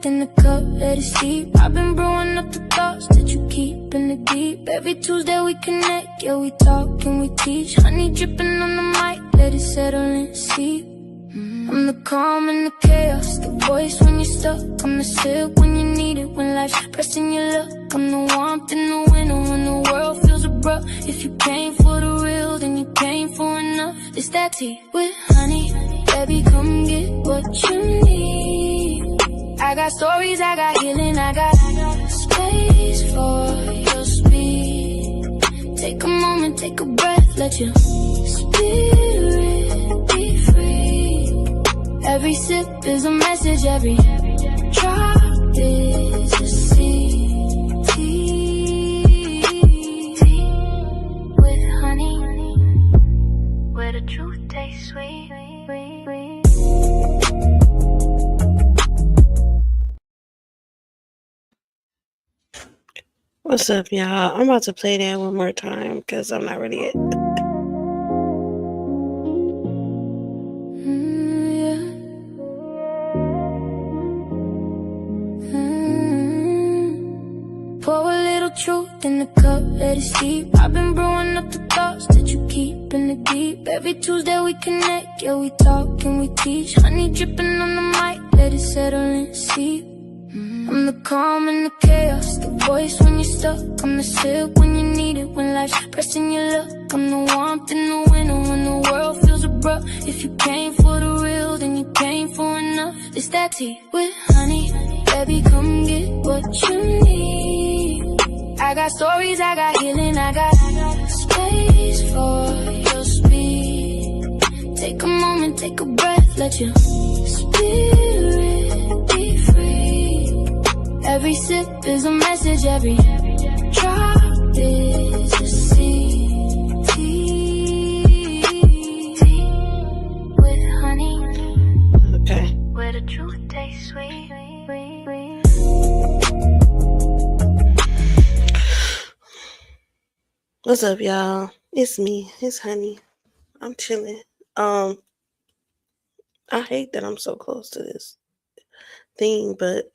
in the cup, let it steep. I've been brewing up the thoughts that you keep in the deep. Every Tuesday we connect, yeah, we talk and we teach. Honey dripping on the mic, let it settle and seep. I'm the calm in the chaos, the voice when you're stuck. I'm the sip when you need it, when life's pressing your luck. I'm the warmth in the winter when the world feels abrupt. If you came for the real, then you came for enough. It's that tea with honey, baby, come get what you need. I got stories, I got healing, I got space for your speed. Take a moment, take a breath, let your spirit be free. Every sip is a message, every drop is a seed. Tea with honey, where the truth tastes sweet. What's up, y'all? I'm about to play that one more time because I'm not ready yet. Pour a little truth in the cup, let it steep. I've been brewing up the thoughts that you keep in the deep. Every Tuesday we connect, yeah, we talk and we teach. Honey dripping on the mic, let it settle and seep. I'm the calm in the chaos, the voice when you're stuck. I'm the sip when you need it, when life's pressing your luck. I'm the warmth in the winter when the world feels abrupt. If you came for the real, then you came for enough. It's that tea with honey, baby, come get what you need. I got stories, I got healing, I got space for your speed. Take a moment, take a breath, let your spirit be free. Every sip is a message, every drop is a seed. Tea with honey, Okay. where the truth tastes sweet. What's up, y'all? It's me. It's Honey. I'm chilling. I hate that I'm so close to this thing, but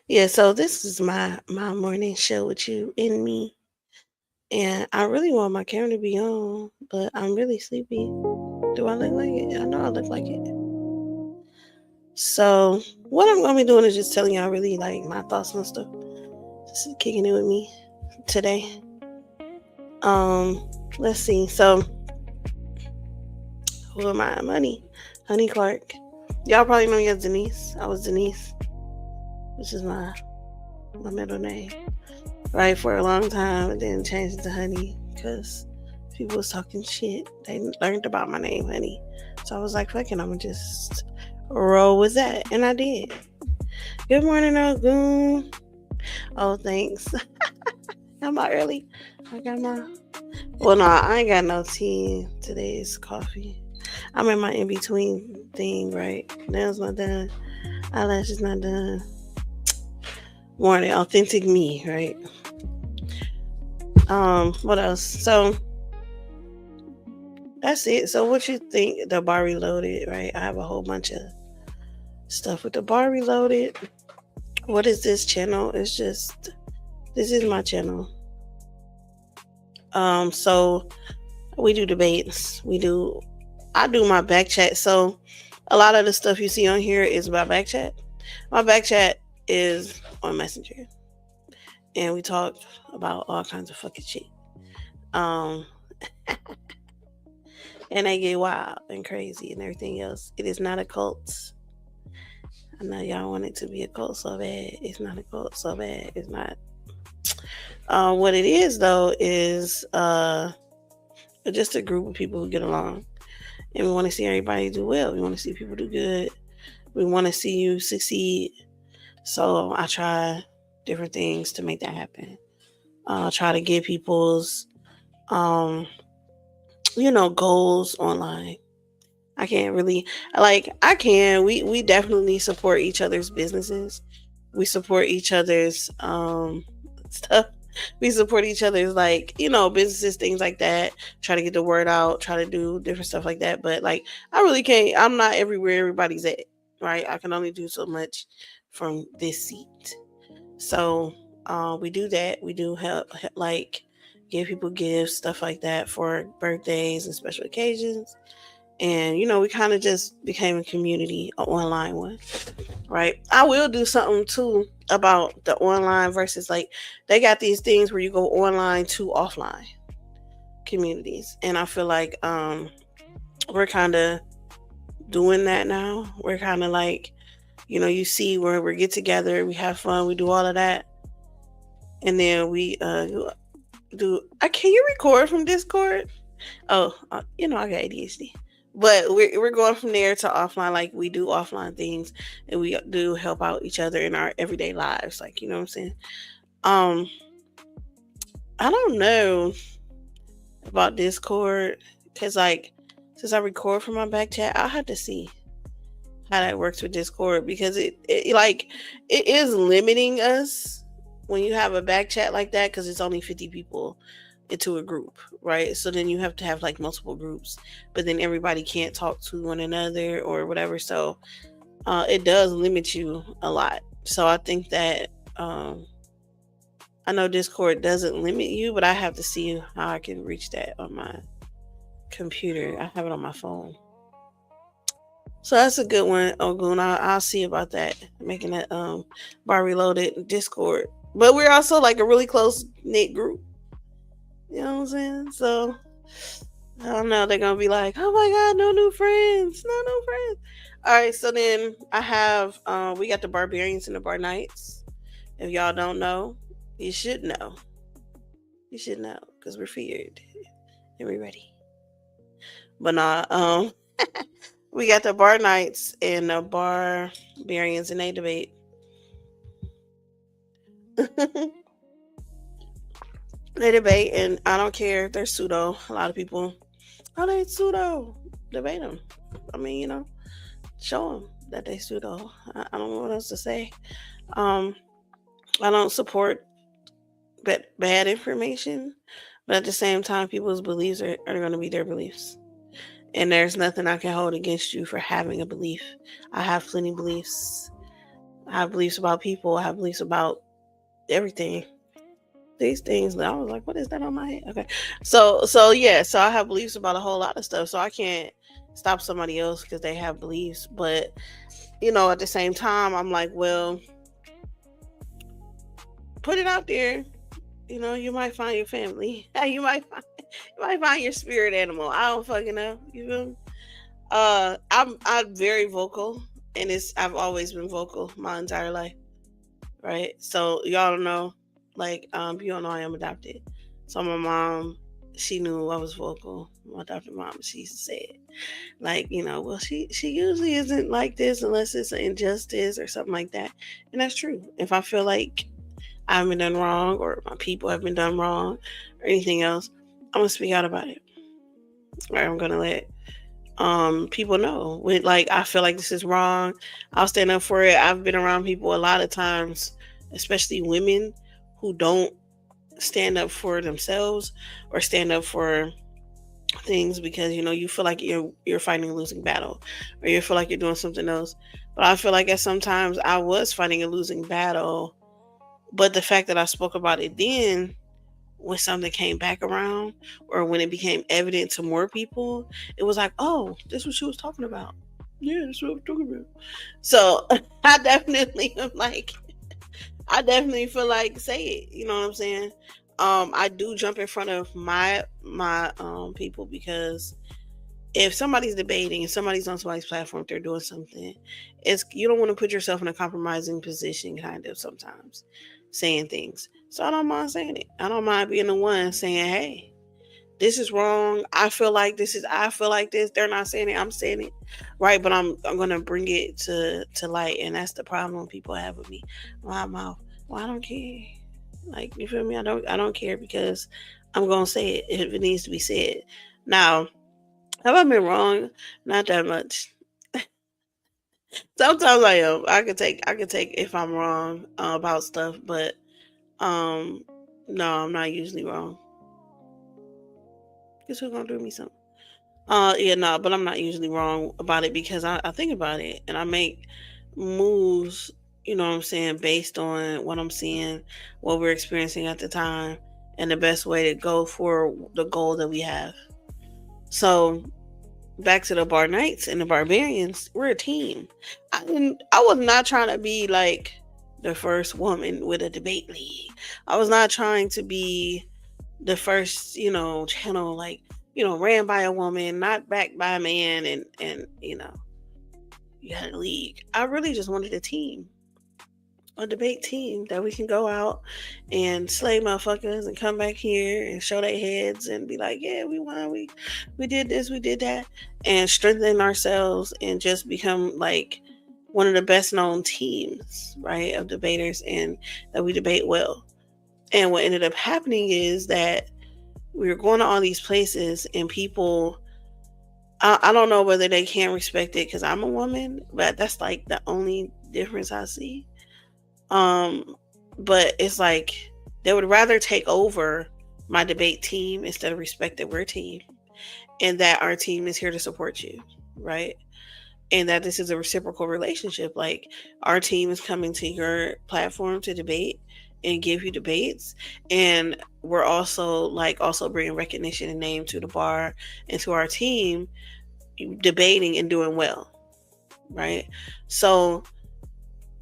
yeah, so this is my morning show with you and me. And I really want my camera to be on, but I'm really sleepy. Do I look like it? I know I look like it. So what I'm gonna be doing is just telling y'all really like my thoughts on stuff. Just kicking it with me today. Let's see. So who am I? Honey Clark. Y'all probably know me as Denise. I was Denise, which is my middle name, right, for a long time, and then changed it to Honey because people was talking shit. They learned about my name, Honey. So I was like, fuck it, I'm gonna just roll with that, and I did. Good morning, Ogun. Oh, thanks. Am I early? I got my... Well, no, I ain't got no tea. Today is coffee. I'm in my in-between thing, right? Nails not done. Eyelashes not done. Morning, authentic me, right? What else? So, that's it. So, what you think? The Bar Reloaded, right? I have a whole bunch of stuff with the Bar Reloaded. What is this channel? It's just... This is my channel. So we do debates. I do my back chat. So a lot of the stuff you see on here is my back chat. My back chat is on Messenger. And we talk about all kinds of fucking shit. And they get wild and crazy and everything else. It is not a cult. I know y'all want it to be a cult so bad. It's not a cult so bad. It's not. What it is, though, is just a group of people who get along. And we want to see everybody do well. We want to see people do good. We want to see you succeed. So I try different things to make that happen. Try to get people's, goals online. I can't really, we definitely support each other's businesses. We support each other's stuff. We support each other's businesses, things like that. Try to get the word out, try to do different stuff like that. But I really can't, I'm not everywhere everybody's at, right? I can only do so much from this seat. So we do that. We do help, like, give people gifts, stuff like that for birthdays and special occasions. And, we kind of just became a community, an online one, right? I will do something too about the online versus, like, they got these things where you go online to offline communities. And I feel like we're kind of doing that now. We're kind of like, you see where we get together, we have fun, we do all of that. And then we do. Can you record from Discord? Oh, I got ADHD. But we're going from there to offline, like we do offline things, and we do help out each other in our everyday lives, like, you know what I'm saying. Um, I don't know about Discord because, like, since I record from my back chat, I'll have to see how that works with Discord because it is limiting us when you have a back chat like that because it's only 50 people into a group, right? So then you have to have like multiple groups, but then everybody can't talk to one another or whatever. So it does limit you a lot. So I think that I know Discord doesn't limit you, but I have to see how I can reach that on my computer. I have it on my phone. So that's a good one, Ogun. I'll see about that, making that bar reloaded Discord. But we're also like a really close knit group. You know what I'm saying? So I don't know. They're gonna be like, "Oh my God, no new friends, no new friends." All right. So then I have we got the Barbarians and the Bar Knights. If y'all don't know, you should know. You should know because we're feared and we're ready. But nah, we got the Bar Knights and the Barbarians, and they debate. They debate, and I don't care if they're pseudo. A lot of people, oh, they pseudo. Debate them. I mean, show them that they pseudo. I don't know what else to say. I don't support bad information, but at the same time, people's beliefs are going to be their beliefs. And there's nothing I can hold against you for having a belief. I have plenty of beliefs. I have beliefs about people. I have beliefs about everything. These things, I was like, what is that on my head? Okay. So yeah, so I have beliefs about a whole lot of stuff. So I can't stop somebody else because they have beliefs. But, at the same time, I'm like, well, put it out there. You might find your family. You might find your spirit animal. I don't fucking know. You feel me? I'm very vocal, and I've always been vocal my entire life. Right? So y'all don't know, like, you don't know I am adopted. So my mom, she knew I was vocal. My adopted mom, she said, like, well, she usually isn't like this unless it's an injustice or something like that. And that's true. If I feel like I've been done wrong or my people have been done wrong or anything else, I'm gonna speak out about it. Right? I'm gonna let people know when, like, I feel like this is wrong. I'll stand up for it. I've been around people a lot of times, especially women, who don't stand up for themselves or stand up for things because you feel like you're fighting a losing battle, or you feel like you're doing something else. But I feel like at sometimes I was fighting a losing battle, but the fact that I spoke about it then, when something came back around or when it became evident to more people, it was like, oh, this is what she was talking about. Yeah, that's what I'm talking about. So I definitely am like, I definitely feel like, say it. You know what I'm saying? I do jump in front of my people, because if somebody's debating and somebody's on somebody's platform, they're doing something, you don't want to put yourself in a compromising position, kind of, sometimes saying things. So I don't mind saying it. I don't mind being the one saying, hey, this is wrong. I feel like this. They're not saying it. I'm saying it. Right. But I'm going to bring it to light. And that's the problem people have with me. My mouth. Well, I don't care. Like, you feel me? I don't care, because I'm going to say it if it needs to be said. Now, have I been wrong? Not that much. Sometimes I am. I could take if I'm wrong about stuff, but no, I'm not usually wrong. Guess who's gonna do me something? Yeah, no, but I'm not usually wrong about it, because I think about it and I make moves, you know what I'm saying, based on what I'm seeing, what we're experiencing at the time, and the best way to go for the goal that we have. So back to the Bar Knights and the Barbarians, we're a team. I was not trying to be like the first woman with a debate league. I was not trying to be the first, channel like, ran by a woman, not backed by a man, and you had a league. I really just wanted a debate team that we can go out and slay motherfuckers and come back here and show their heads and be like, yeah, we won, we did this, we did that, and strengthen ourselves and just become like one of the best known teams, right, of debaters, and that we debate well. And what ended up happening is that we were going to all these places and people, I don't know whether they can't respect it because I'm a woman, but that's like the only difference I see. But it's like they would rather take over my debate team instead of respect that we're a team and that our team is here to support you, right? And that this is a reciprocal relationship. Like our team is coming to your platform to debate and give you debates, and we're also bringing recognition and name to the bar and to our team debating and doing well, right? So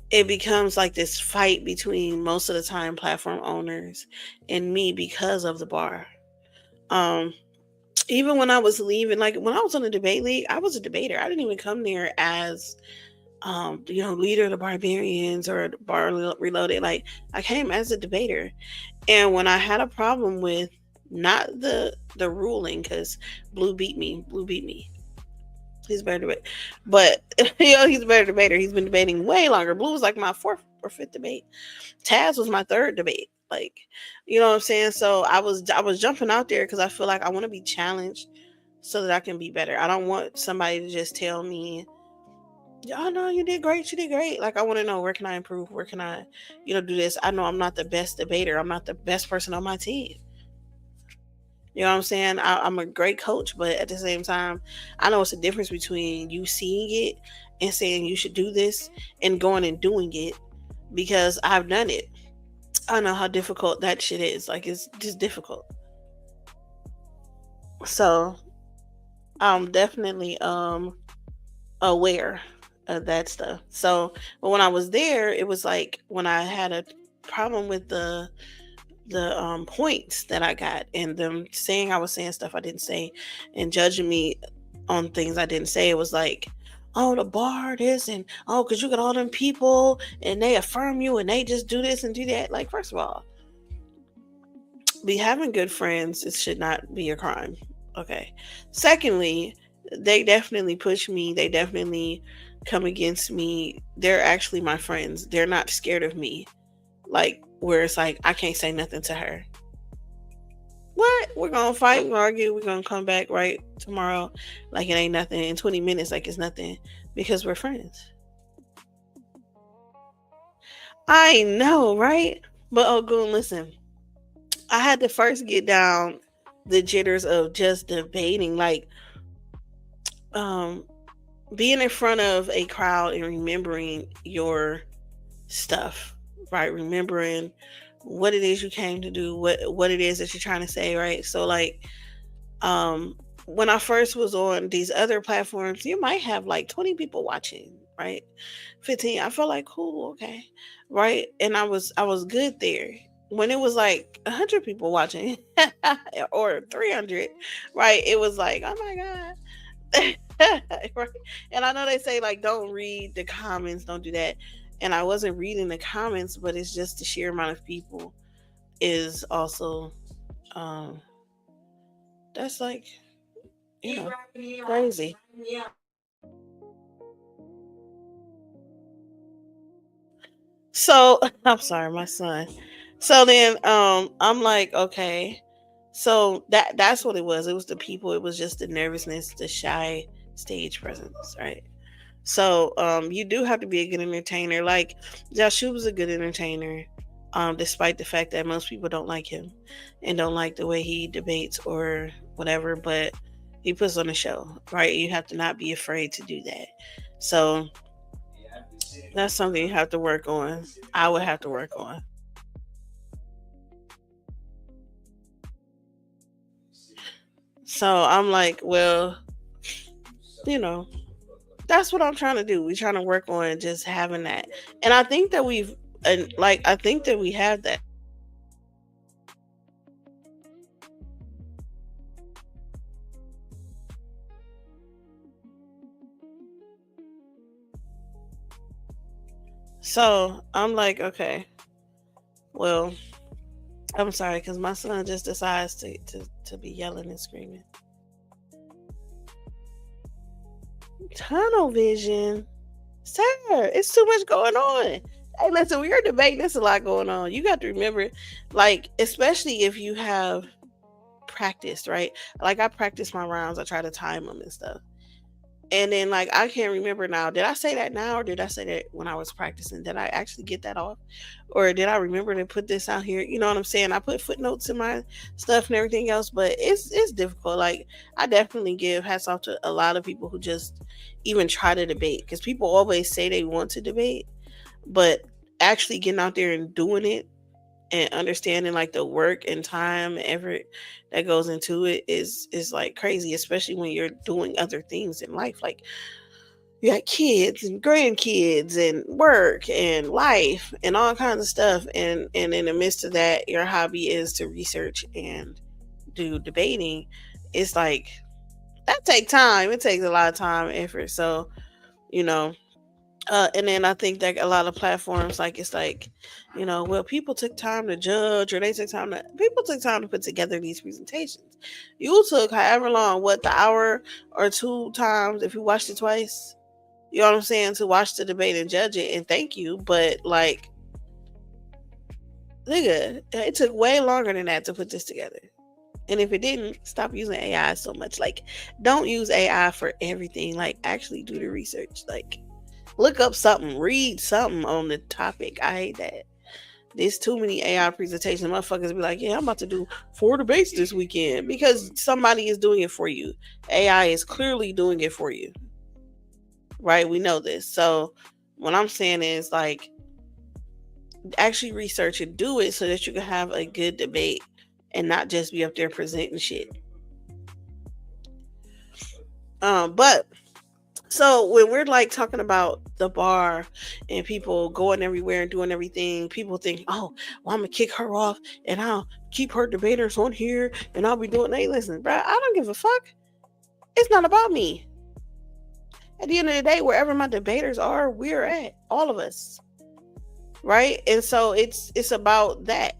it becomes like this fight between most of the time platform owners and me because of the bar. Even when I was leaving, like when I was on the debate league, I was a debater. I didn't even come there as leader of the Barbarians or the Bar Reloaded. Like I came as a debater. And when I had a problem with not the ruling, because Blue beat me. He's better debate. But he's a better debater. He's been debating way longer. Blue was like my fourth or fifth debate. Taz was my third debate. Like, you know what I'm saying? So I was jumping out there because I feel like I want to be challenged so that I can be better. I don't want somebody to just tell me, oh no, you did great, you did great. Like I want to know, where can I improve? Where can I, do this? I know I'm not the best debater. I'm not the best person on my team. You know what I'm saying? I'm a great coach, but at the same time, I know it's a difference between you seeing it and saying you should do this and going and doing it, because I've done it. I know how difficult that shit is. Like it's just difficult. So I'm definitely aware of that stuff. So, but when I was there, it was like when I had a problem with the points that I got and them saying I was saying stuff I didn't say and judging me on things I didn't say. It was like, oh, the bar this, and oh, because you got all them people and they affirm you and they just do this and do that. Like, first of all, be having good friends, it should not be a crime. Okay. Secondly, they definitely push me. They definitely come against me. They're actually my friends. They're not scared of me. Like, where it's like, I can't say nothing to her. What? We're going to fight, we're going to argue, we're going to come back right tomorrow like it ain't nothing, in 20 minutes like it's nothing, because we're friends. I know, right? But, oh, Goon, listen. I had to first get down the jitters of just debating, like, being in front of a crowd and remembering your stuff, right? Remembering what it is you came to do, what it is that you're trying to say, right? So like when I first was on these other platforms, you might have like 20 people watching, right? 15. I felt like, cool, okay. Right? And I was good there. When it was like 100 people watching or 300, right? It was like, oh my god. Right? And I know they say like don't read the comments, don't do that. And I wasn't reading the comments, but it's just the sheer amount of people is also that's like, crazy. So I'm sorry, my son. So then I'm like, okay. So that's what it was. It was the people, it was just the nervousness, the shy stage presence, right? So you do have to be a good entertainer. Like Joshua was a good entertainer, despite the fact that most people don't like him and don't like the way he debates or whatever, but he puts on a show, right? You have to not be afraid to do that. So That's something you have to work on. I would have to work on. So I'm like, well, you know, that's what I'm trying to do. We're trying to work on just having that. And I think that I think that we have that. So I'm like, okay, well, I'm sorry because my son just decides to be yelling and screaming. Tunnel vision, sir. It's too much going on. Hey, listen, we are debating. There's a lot going on. You got to remember, like, especially if you have practiced, right? Like, I practice my rounds. I try to time them and stuff. And then, like, I can't remember now. Did I say that now, or did I say that when I was practicing? Did I actually get that off, or did I remember to put this out here? You know what I'm saying? I put footnotes in my stuff and everything else, but it's difficult. Like, I definitely give hats off to a lot of people who just even try to debate, because people always say they want to debate, but actually getting out there and doing it and understanding like the work and time and effort that goes into it is like crazy, especially when you're doing other things in life. Like, you got kids and grandkids and work and life and all kinds of stuff, and in the midst of that, your hobby is to research and do debating. It's like that take time. It takes a lot of time and effort. So, you know, and then I think that a lot of platforms, like, it's like, well, people took time to judge, or people took time to put together these presentations. You took however long, what, the hour or two times, if you watched it twice, you know what I'm saying, to watch the debate and judge it, and thank you. But, like, nigga, it took way longer than that to put this together. And if it didn't, stop using AI so much. Like, don't use AI for everything. Like, actually do the research. Like, look up something, read something on the topic. I hate that. There's too many AI presentations. Motherfuckers be like, yeah, I'm about to do 4 debates this weekend, because somebody is doing it for you. AI is clearly doing it for you. Right? We know this. So what I'm saying is, like, actually research and do it so that you can have a good debate and not just be up there presenting shit. But so when we're like talking about the bar and people going everywhere and doing everything, people think, oh, well, I'm gonna kick her off and I'll keep her debaters on here and I'll be doing. Hey, listen, bro, I don't give a fuck. It's not about me. At the end of the day, wherever my debaters are, we're at, all of us, right? And so it's about that.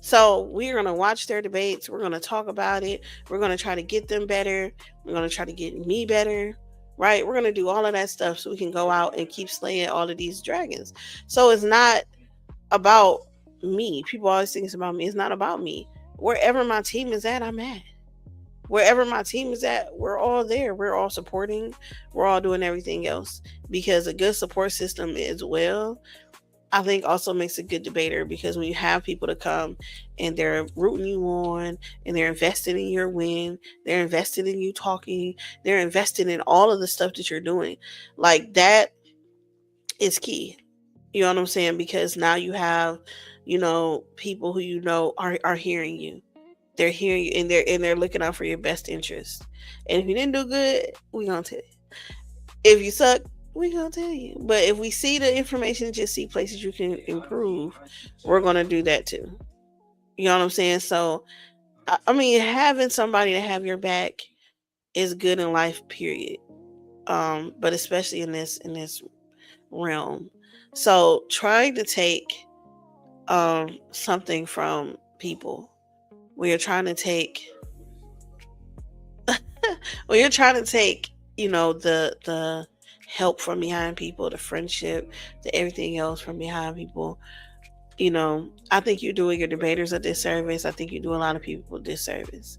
So we're gonna watch their debates. We're gonna talk about it. We're gonna try to get them better. We're gonna try to get me better, right? We're gonna do all of that stuff so we can go out and keep slaying all of these dragons. So it's not about me. People always think it's about me. It's not about me. Wherever my team is at, I'm at. Wherever my team is at, we're all there. We're all supporting. We're all doing everything else, because a good support system as well, I think, also makes a good debater, because when you have people to come and they're rooting you on and they're invested in your win, they're invested in you talking, they're invested in all of the stuff that you're doing, like, that is key. You know what I'm saying? Because now you have, people who are hearing you. They're hearing you, and they're looking out for your best interest. And if you didn't do good, we gonna tell you. If you suck, we gonna tell you. But if we see the information, just see places you can improve, we're gonna do that too. You know what I'm saying? So, I mean, having somebody to have your back is good in life, period. But especially in this realm. So trying to take something from people, when you're trying to take when you're trying to take, the help from behind people, the friendship, the everything else from behind people, I think you're doing your debaters a disservice. I think you do a lot of people a disservice.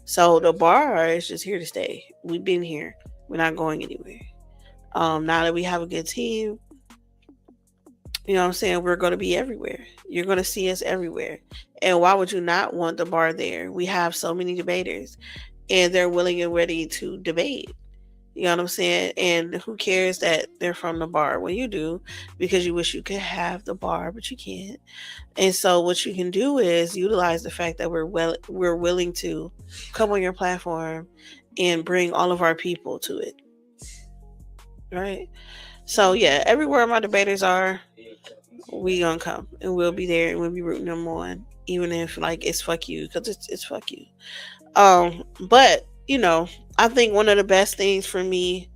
So the bar is just here to stay. We've been here. We're not going anywhere. Now that we have a good team, you know what I'm saying, we're going to be everywhere. You're going to see us everywhere. And why would you not want the bar there? We have so many debaters, and they're willing and ready to debate. You know what I'm saying? And who cares that they're from the bar? Well, you do, because you wish you could have the bar, but you can't. And so what you can do is utilize the fact that we're willing to come on your platform and bring all of our people to it. Right? So yeah, everywhere my debaters are, we gonna come and we'll be there and we'll be rooting them on, even if like it's fuck you, because it's fuck you. But I think one of the best things for me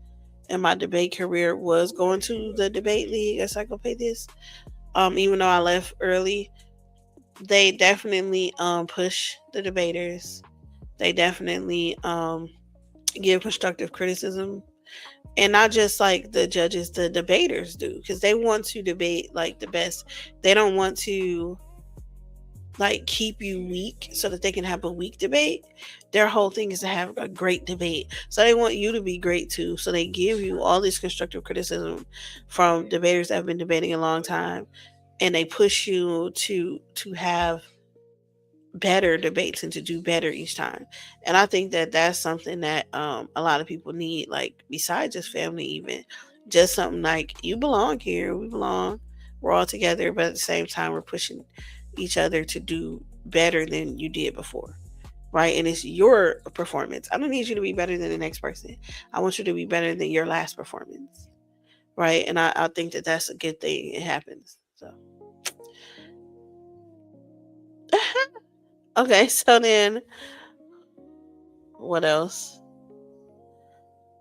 in my debate career was going to the debate league at Psychopathist. Even though I left early, they definitely push the debaters. They definitely give constructive criticism, and not just like the judges, the debaters do, because they want to debate like the best. They don't want to like keep you weak so that they can have a weak debate. Their whole thing is to have a great debate. So they want you to be great too. So they give you all this constructive criticism from debaters that have been debating a long time, and they push you to have better debates and to do better each time. And I think that that's something that a lot of people need, like besides just family, even just something like, you belong here, we belong, we're all together, but at the same time we're pushing each other to do better than you did before. Right? And it's your performance. I don't need you to be better than the next person. I want you to be better than your last performance. Right? And I think that that's a good thing. It happens. So okay, so then what else?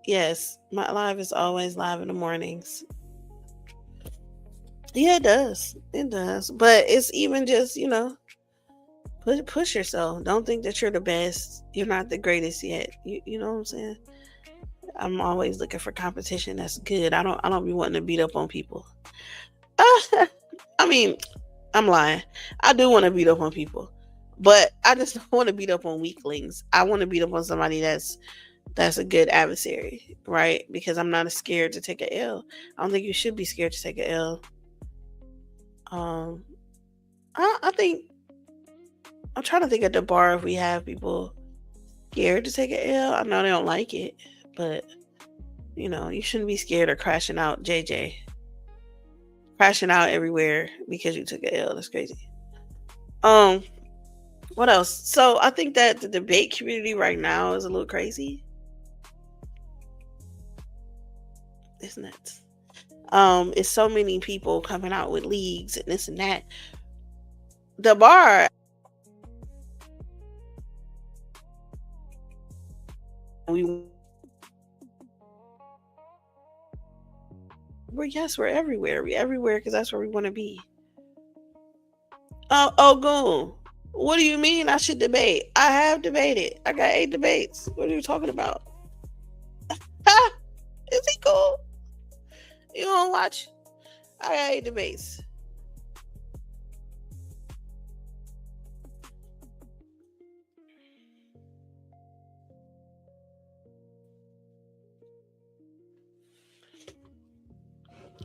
Yes, my live is always live in the mornings. Yeah, it does. It does. But it's even just, push yourself. Don't think that you're the best. You're not the greatest yet. You know what I'm saying? I'm always looking for competition that's good. I don't be wanting to beat up on people. I mean, I'm lying. I do want to beat up on people. But I just don't want to beat up on weaklings. I want to beat up on somebody that's a good adversary, right? Because I'm not scared to take a L. I don't think you should be scared to take a L. Um, I think I'm trying to think at the bar if we have people scared to take a L. I know they don't like it, but you shouldn't be scared of crashing out. JJ crashing out everywhere because you took a L. That's crazy. Um, what else? So I think that the debate community right now is a little crazy. It's nuts. It's so many people coming out with leagues and this and that. The bar, we we're everywhere. We everywhere because that's where we want to be. Oh, goon. What do you mean I should debate? I have debated. I got 8 debates. What are you talking about? Ha! Is he cool? You don't watch? I got 8 debates.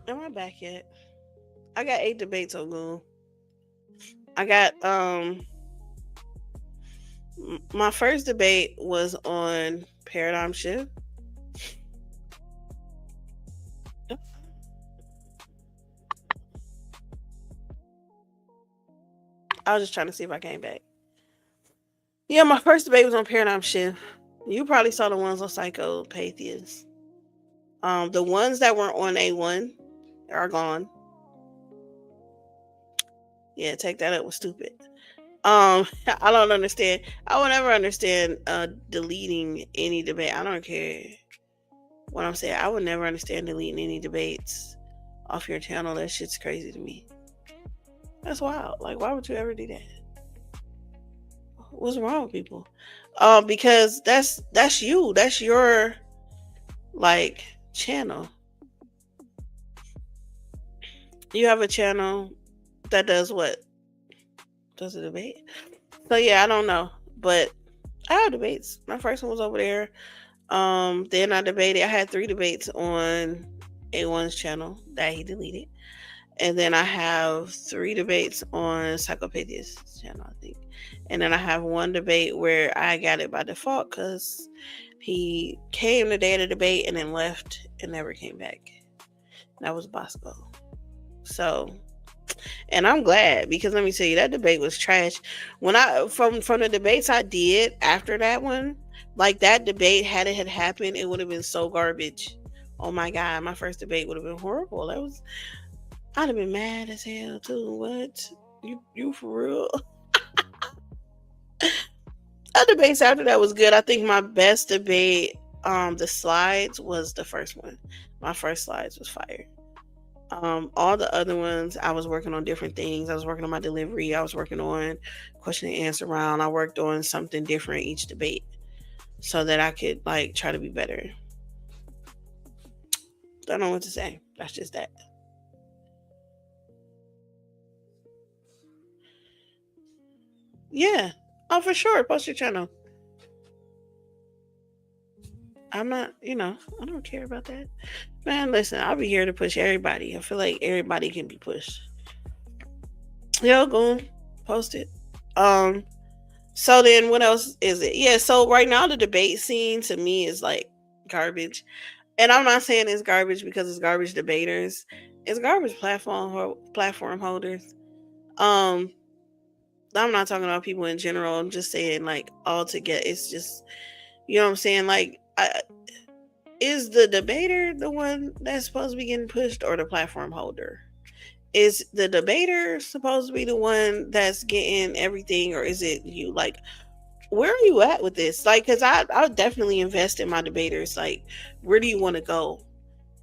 Am I back yet? I got 8 debates on Goon. I got my first debate was on paradigm shift. I was just trying to see if I came back. Yeah, my first debate was on paradigm shift. You probably saw the ones on Psychopathia. The ones that were on A1 are gone. Yeah, take that up was stupid. I don't understand. I will never understand deleting any debate. I don't care what I'm saying. I would never understand deleting any debates off your channel. That shit's crazy to me. That's wild. Like, why would you ever do that? What's wrong with people? Because that's you. That's your like channel. You have a channel that does what? Does a debate? So yeah, I don't know, but I have debates. My first one was over there. Then I debated. I had 3 debates on A1's channel that he deleted, and then I have 3 debates on Psychopathia's channel, I think, and then I have 1 debate where I got it by default because He came the day of the debate and then left and never came back. That was Bosco. So, and I'm glad, because let me tell you, that debate was trash. When I from the debates I did after that one, like that debate, had it had happened, it would have been so garbage. Oh my god, my first debate would have been horrible. I'd have been mad as hell too. What? You for real? That debates after that was good. I think my best debate, the slides, was the first one. My first slides was fire. All the other ones, I was working on different things. I was working on my delivery. I was working on question and answer round. I worked on something different each debate so that I could like try to be better. Don't know what to say. That's just that. Yeah. Oh, for sure. Post your channel. I'm not, I don't care about that. Man, listen, I'll be here to push everybody. I feel like everybody can be pushed. Yo, go on, post it. Um, so then what else is it? Yeah, so right now the debate scene to me is like garbage. And I'm not saying it's garbage because it's garbage debaters. It's garbage platform holders. Um, I'm not talking about people in general. I'm just saying like all together. It's just, you know what I'm saying? Like, is the debater the one that's supposed to be getting pushed, or the platform holder? Is the debater supposed to be the one that's getting everything, or is it you? Like, where are you at with this? Like, because I'll definitely invest in my debaters. Like, where do you want to go?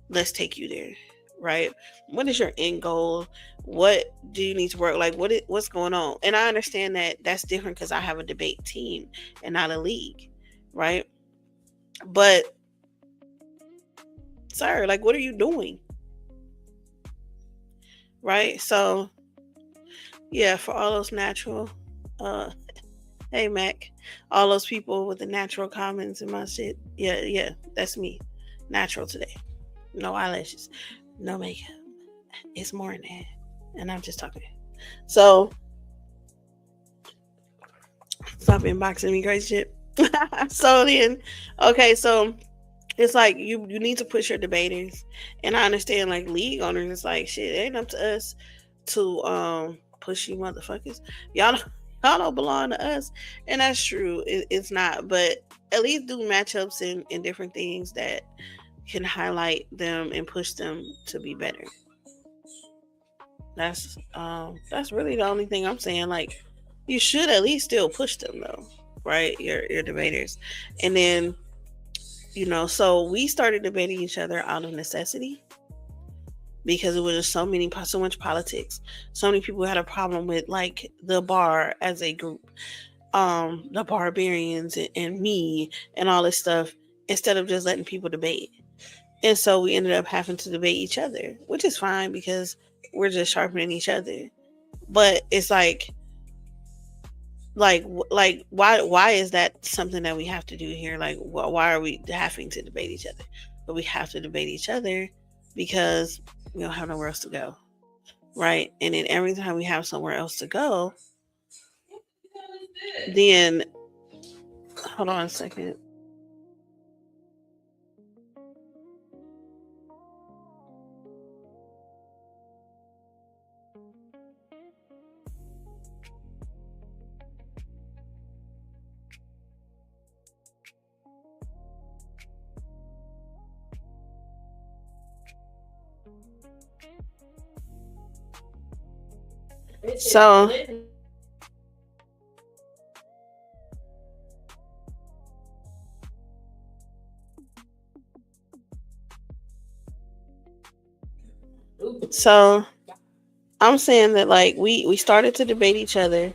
Let's take you there, right? What is your end goal? What do you need to work? Like, what's going on? And I understand that that's different because I have a debate team and not a league, right? But, sir, like, what are you doing? Right? So, yeah, for all those natural, uh, hey Mac, all those people with the natural comments and my shit, yeah, that's me. Natural today. No eyelashes, no makeup. It's more than that. And I'm just talking. So, stop inboxing me crazy shit. So then, okay, so it's like you need to push your debaters, and I understand like league owners. It's like shit. It ain't up to us to push you motherfuckers. Y'all y'all don't belong to us, and that's true. It's not, but at least do matchups and different things that can highlight them and push them to be better. That's really the only thing I'm saying. Like, you should at least still push them though, right? Your debaters, and then so we started debating each other out of necessity because it was just so much politics. So many people had a problem with like the bar as a group, the barbarians and me and all this stuff, instead of just letting people debate. And so we ended up having to debate each other, which is fine because we're just sharpening each other. But it's like why is that something that we have to do here? Like, why are we having to debate each other? But we have to debate each other because we don't have nowhere else to go, right? And then every time we have somewhere else to go, then hold on a second. So so I'm saying that like we started to debate each other,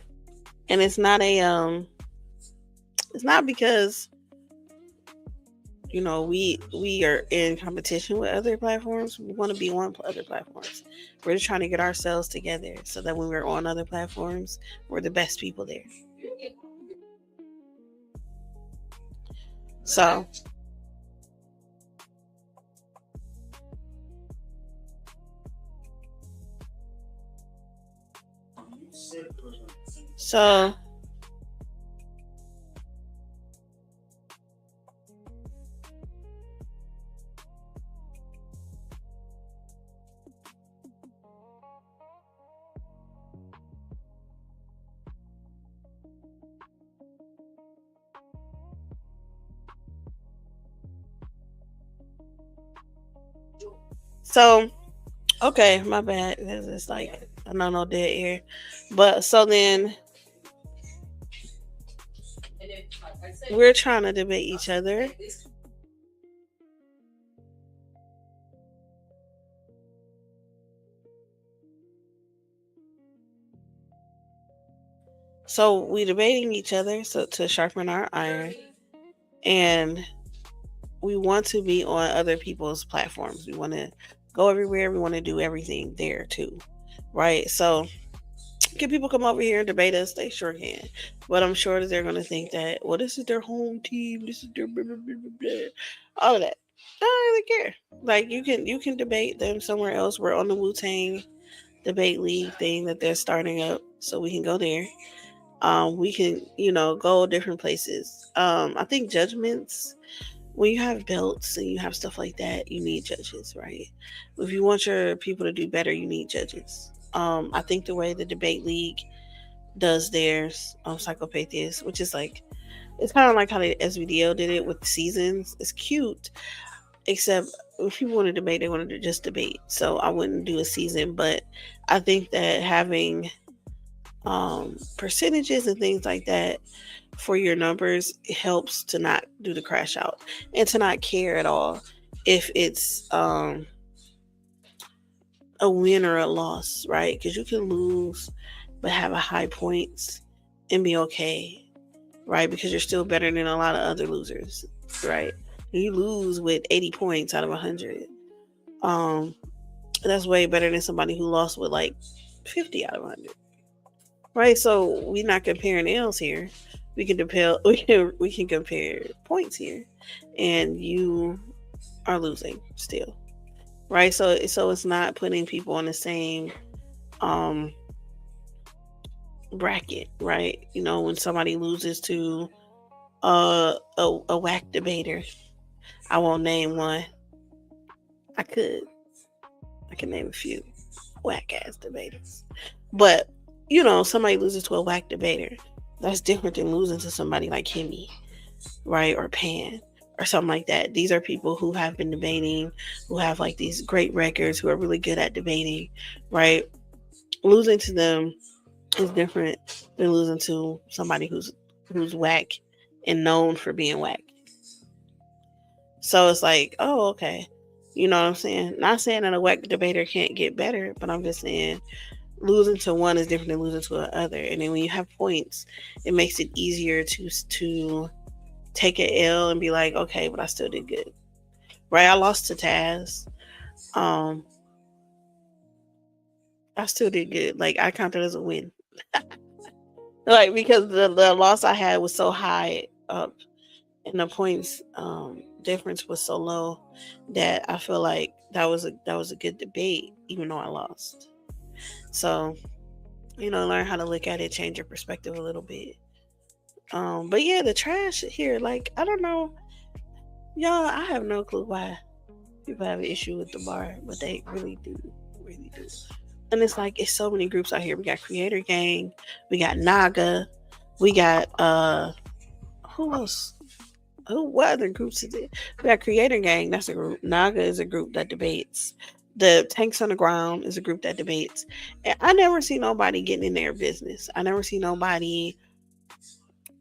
and it's not because we are in competition with other platforms. We want to be on other platforms. We're just trying to get ourselves together so that when we're on other platforms, we're the best people there. So so So, okay, my bad. It's like I don't know dead air. But so then we're trying to debate each other. So we debating each other so to sharpen our iron, and we want to be on other people's platforms. We want to go everywhere. We want to do everything there too, right? So can people come over here and debate us? They sure can. But I'm sure that they're going to think that, well, this is their home team. This is their blah, blah, blah, blah, blah. All of that. I don't really care. Like you can debate them somewhere else. We're on the Wu Tang debate league thing that they're starting up, so we can go there. We can go different places. I think judgments, when you have belts and you have stuff like that, you need judges, right? If you want your people to do better, you need judges. I think the way the debate league does theirs, Psychopathia, which is like, it's kind of like how the SVDO did it with seasons. It's cute, except if people want to debate, they want to just debate. So I wouldn't do a season, but I think that having percentages and things like that for your numbers helps to not do the crash out and to not care at all if it's a win or a loss, right? Because you can lose but have a high points and be okay, right? Because you're still better than a lot of other losers, right? You lose with 80 points out of 100. Um, that's way better than somebody who lost with like 50 out of 100, right? So we're not comparing L's here. We can compare we can compare points here, and you are losing still, right? So it's not putting people on the same um bracket, right? When somebody loses to a whack debater, I won't name one. I could. I can name a few whack ass debaters. But, somebody loses to a whack debater. That's different than losing to somebody like Kimmy, right? Or Pan or something like that. These are people who have been debating, who have like these great records, who are really good at debating, right? Losing to them is different than losing to somebody who's whack and known for being whack. So it's like, oh, okay. You know what I'm saying? Not saying that a whack debater can't get better, but I'm just saying losing to one is different than losing to the other. And then when you have points, it makes it easier to take an L and be like, okay, but I still did good. Right? I lost to Taz. Um, I still did good. Like I count it as a win. Like because the loss I had was so high up and the points difference was so low that I feel like that was a good debate, even though I lost. So, learn how to look at it, change your perspective a little bit. But yeah, the trash here, like, I don't know. Y'all, I have no clue why people have an issue with the bar, but they really do. Really do. And it's like it's so many groups out here. We got Creator Gang, we got Naga, we got who else? What other groups is it? We got Creator Gang, that's a group. Naga is a group that debates. The Tanks on the Ground is a group that debates. And I never see nobody getting in their business. I never see nobody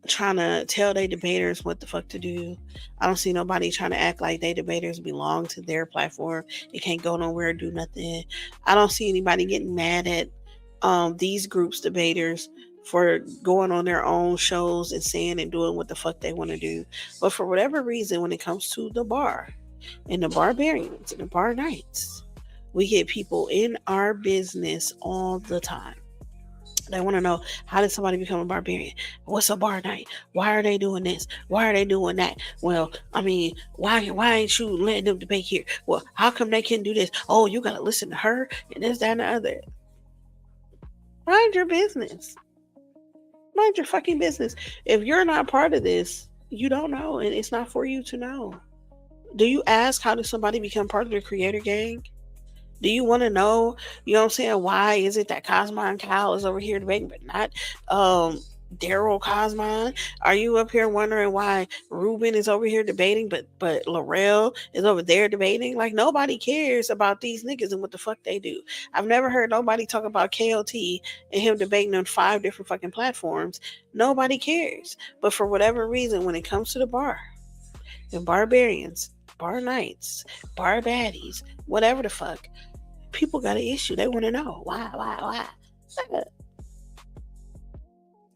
trying to tell their debaters what the fuck to do. I don't see nobody trying to act like they debaters belong to their platform. It can't go nowhere, do nothing. I don't see anybody getting mad at these groups debaters for going on their own shows and saying and doing what the fuck they want to do. But for whatever reason, when it comes to the bar and the Barbarians and the Bar Knights, we get people in our business all the time. They want to know, how did somebody become a barbarian? What's a bar night? Why are they doing this? Why are they doing that? Well, I mean, why ain't you letting them debate here? Well, how come they can do this? Oh, you gotta listen to her and this, that, and the other. Mind your business. Mind your fucking business. If you're not part of this, you don't know, and it's not for you to know. Do you ask, how did somebody become part of the Creator Gang? Do you want to know, what I'm saying, why is it that Cosmo and Kyle is over here debating, but not Daryl Cosmon? Are you up here wondering why Ruben is over here debating, but Laurel is over there debating? Like nobody cares about these niggas and what the fuck they do. I've never heard nobody talk about KOT and him debating on 5 different fucking platforms. Nobody cares. But for whatever reason, when it comes to the bar, the Barbarians, Bar Knights, Bar Baddies, whatever the fuck, people got an issue. They want to know why.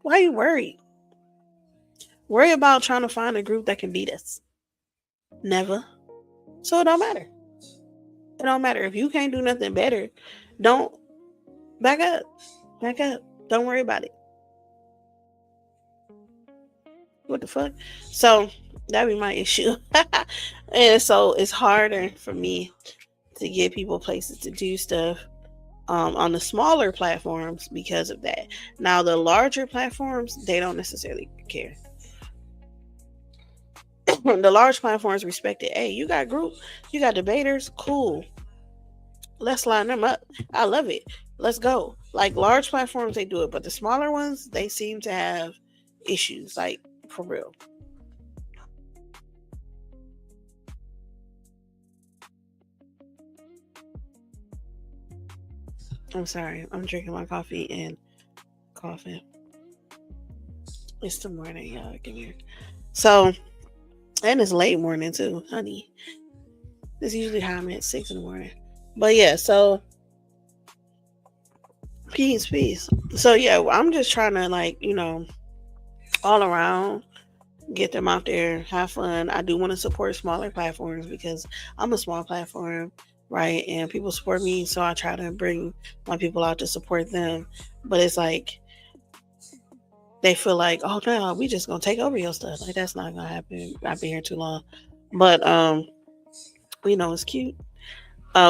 Why are you worried? Worry about trying to find a group that can beat us. Never. So it don't matter. It don't matter. If you can't do nothing better, don't back up. Back up. Don't worry about it. What the fuck? So that'd be my issue. And so it's harder for me to get people places to do stuff on the smaller platforms because of that. Now the larger platforms, they don't necessarily care. The large platforms respect it. Hey, you got group, you got debaters, cool. Let's line them up. I love it. Let's go. Like large platforms, they do it, but the smaller ones, they seem to have issues. Like for real. I'm sorry. I'm drinking my coffee and coughing. It's the morning, y'all. Give me. So, and it's late morning too, honey. It's usually how I'm at 6 in the morning. But yeah, so peace. So yeah, I'm just trying to like, all around get them out there, have fun. I do want to support smaller platforms because I'm a small platform, right? And people support me, so I try to bring my people out to support them. But it's like they feel like, oh no, we just gonna take over your stuff. Like that's not gonna happen. I've been here too long. But it's cute.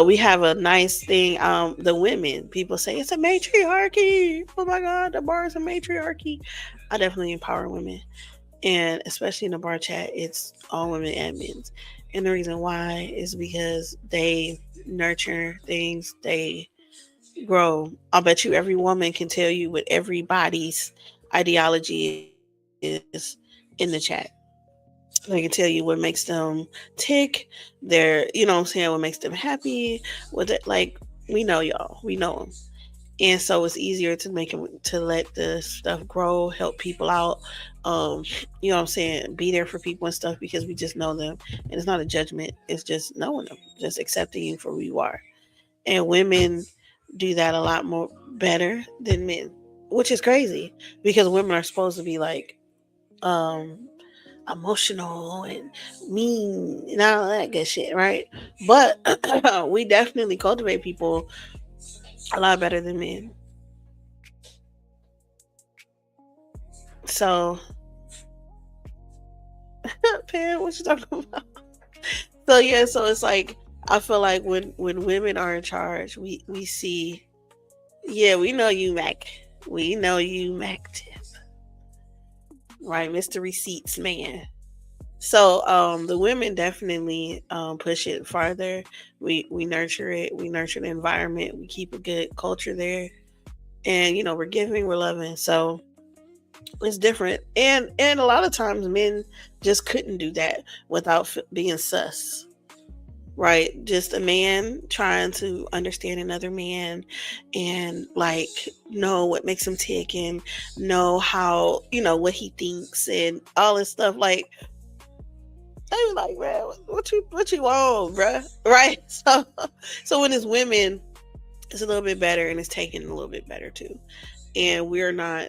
We have a nice thing. The women, people say it's a matriarchy. Oh my god, the bar is a matriarchy. I definitely empower women, and especially in the bar chat, it's all women admins. And the reason why is because they nurture things, they grow. I'll bet you every woman can tell you what everybody's ideology is in the chat. They can tell you what makes them tick, their, what I'm saying, what makes them happy. We know y'all, we know them. And so it's easier to make them, to let the stuff grow, help people out. What I'm saying, be there for people and stuff because we just know them. And it's not a judgment, it's just knowing them, just accepting you for who you are. And women do that a lot more better than men, which is crazy because women are supposed to be like, um, emotional and mean and all that good shit, right? But we definitely cultivate people a lot better than men. So, Pam, what you talking about? So yeah, so it's like I feel like when women are in charge, we see, yeah, we know you, Mac. We know you, Mac Tip, right, Mr. Receipts man. So the women definitely push it farther. We nurture it. We nurture the environment. We keep a good culture there, and we're giving, we're loving. So it's different, and a lot of times men just couldn't do that without being sus. Right, just a man trying to understand another man and like know what makes him tick and know how what he thinks and all this stuff. Like I was like, man, what you want, bruh? Right? So when it's women, it's a little bit better and it's taken a little bit better too. And we're not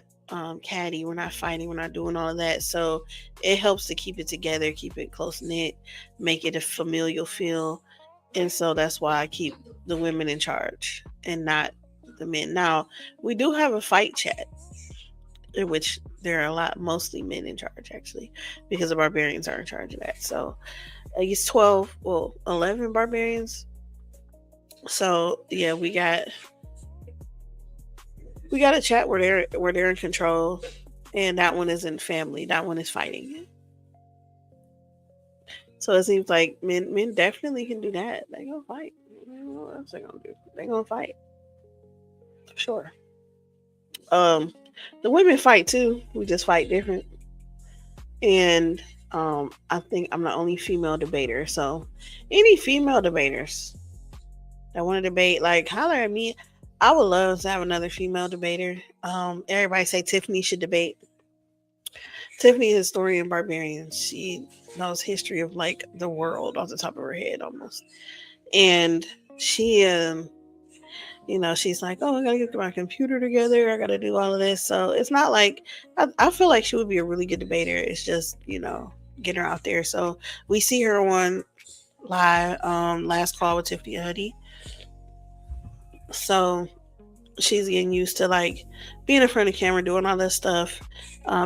catty, we're not fighting, we're not doing all of that. So it helps to keep it together, keep it close knit, make it a familial feel. And so that's why I keep the women in charge and not the men. Now, we do have a fight chat in which there are mostly men in charge actually, because the barbarians are in charge of that. So I guess 11 barbarians. So yeah, we got a chat where they're in control, and that one isn't family. That one is fighting. So it seems like men definitely can do that. They gonna fight. What else they gonna do? They gonna fight for sure. The women fight too. We just fight different. And I think I'm the only female debater. So any female debaters that want to debate, like holler at me. I would love to have another female debater. Everybody say Tiffany should debate. Tiffany is a historian barbarian. She knows history of like the world off the top of her head almost. And she she's like, oh, I gotta get my computer together. I gotta do all of this. So it's not like I feel like she would be a really good debater. It's just, getting her out there. So we see her on live, last call with Tiffany Huddy. So she's getting used to like being in front of the camera, doing all this stuff,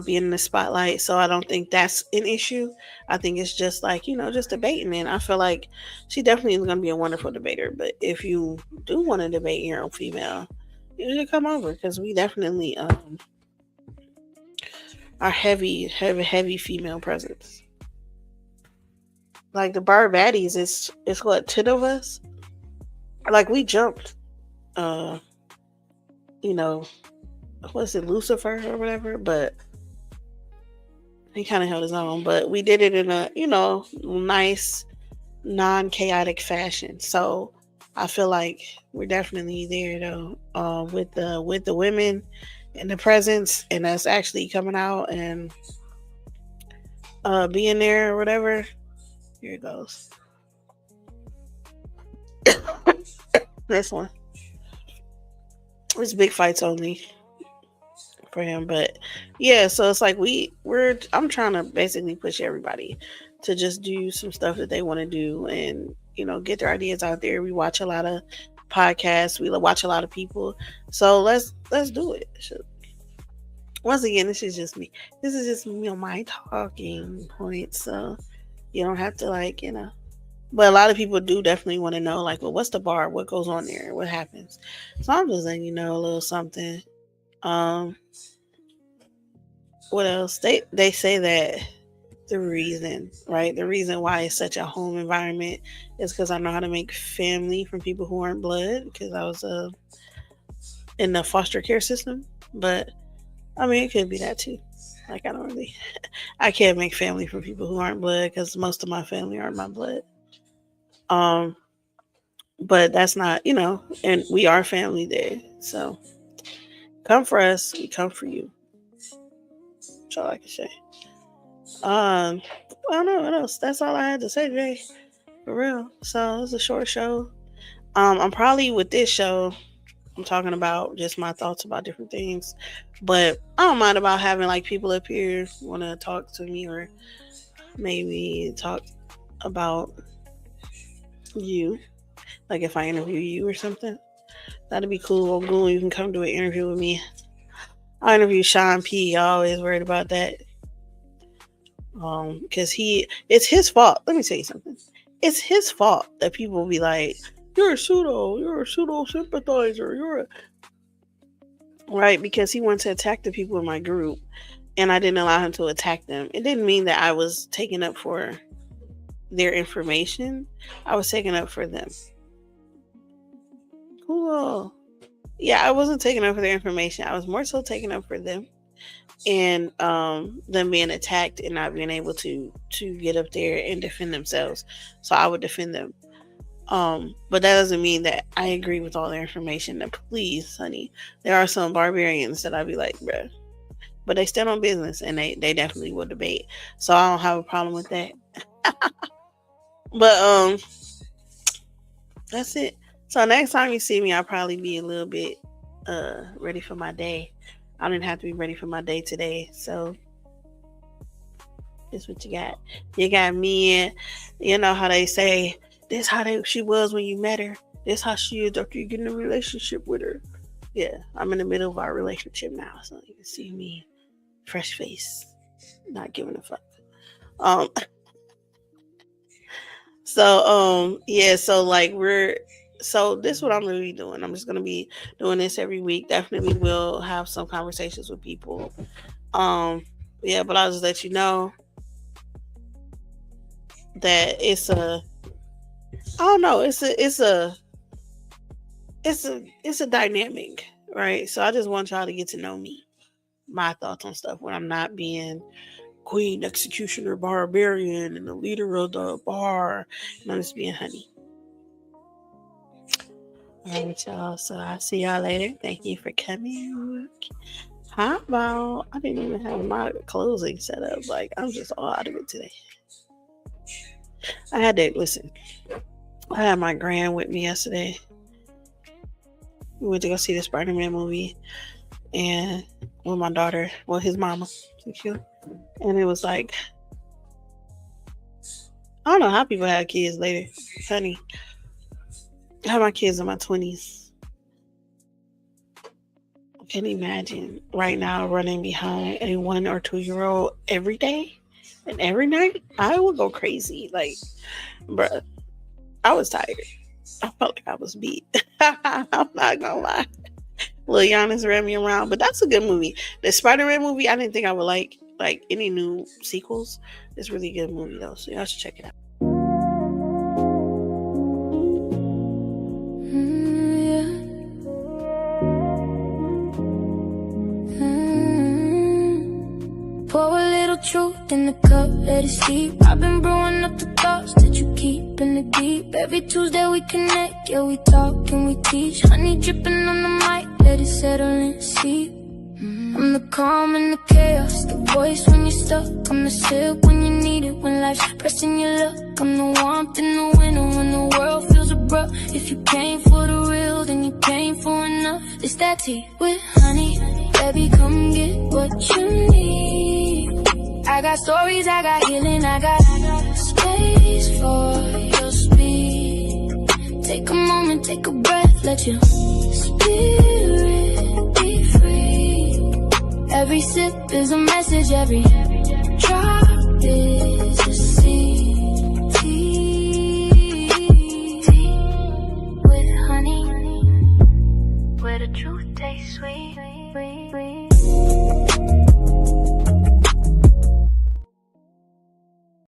being in the spotlight. So I don't think that's an issue. I think it's just like, just debating. And I feel like she definitely is going to be a wonderful debater. But if you do want to debate your own female, you should come over because we definitely are heavy female presence. Like the bar baddies, it's what, 10 of us? Like we jumped, you know, what's it, Lucifer or whatever, but he kind of held his own. But we did it in a, nice, non-chaotic fashion. So I feel like we're definitely there though, with the women and the presence, and us actually coming out and being there or whatever. Here it goes. This one. It's big fights only for him, but yeah, so it's like I'm trying to basically push everybody to just do some stuff that they want to do and get their ideas out there. We watch a lot of podcasts, we watch a lot of people, so let's do it. Once again, this is just me on my talking points, so you don't have to but a lot of people do definitely want to know, like, well, what's the bar? What goes on there? What happens? So I'm just letting you know a little something. What else? They say that the reason why it's such a home environment is because I know how to make family from people who aren't blood, because I was in the foster care system. But I mean, it could be that too. Like, I can't make family from people who aren't blood because most of my family aren't my blood. But that's not, and we are family there. So come for us, we come for you. That's all I can say. I don't know what else. That's all I had to say today. For real. So it's a short show. I'm probably with this show, I'm talking about just my thoughts about different things. But I don't mind about having like people up here want to talk to me, or maybe talk about you. Like if I interview you or something, that'd be cool. Or cool, you can come do an interview with me. I interview Sean P. I always worried about that. Because it's his fault. Let me tell you something. It's his fault that people will be like, you're a pseudo sympathizer, right, because he wanted to attack the people in my group, and I didn't allow him to attack them. It didn't mean that I was taking up for their information. I was taking up for them. Cool. Yeah, I wasn't taking up for their information. I was more so taking up for them, and them being attacked and not being able to get up there and defend themselves. So I would defend them. But that doesn't mean that I agree with all their information. Now, please, honey, there are some barbarians that I'd be like, bruh, but they stand on business, and they definitely will debate. So I don't have a problem with that. But that's it. So next time you see me, I'll probably be a little bit ready for my day. I didn't have to be ready for my day today. So this is what you got. You got me. You know how they say, this how she was when you met her. This how she is after you get in a relationship with her. Yeah, I'm in the middle of our relationship now, so you can see me, fresh face, not giving a fuck. Yeah, so like this is what I'm really doing. I'm just gonna be doing this every week. Definitely will have some conversations with people. Yeah, but I'll just let you know that it's a dynamic, right? So I just want y'all to get to know me. my thoughts on stuff when I'm not being queen, executioner, barbarian, and the leader of the bar. And I'm just being honey. All right, y'all. So I'll see y'all later. Thank you for coming. How about I didn't even have my closing set up. Like, I'm just all out of it today. I had to listen. I had my grand with me yesterday. We went to go see the Spider-Man movie, and with my daughter, well, his mama, and it was like, I don't know how people have kids later, honey. I have my kids in my 20s. I can't imagine right now running behind a 1 or 2 year old every day and every night. I would go crazy. Like, bruh, I was tired. I felt like I was beat. I'm not gonna lie. Lil Giannis ran me around, but that's a good movie. The Spider-Man movie, I didn't think I would like any new sequels. It's a really good movie though, so y'all should check it out. Pour a little truth in the cup, let it steep. I've been brewing up the thoughts that you keep in the deep. Every Tuesday we connect, yeah, we talk and we teach. Honey dripping on the mic, let it settle and seep. I'm the calm in the chaos, the voice when you're stuck. I'm the sip when you need it, when life's pressing your luck. I'm the warmth in the winter when the world feels abrupt. If you came for the real, then you came for enough. It's that tea with honey, baby, come get what you need. I got stories, I got healing, I got space for your speed. Take a moment, take a breath, let your spirit be free. Every sip is a message, every drop is a seed. Tea with honey, where the truth tastes sweet.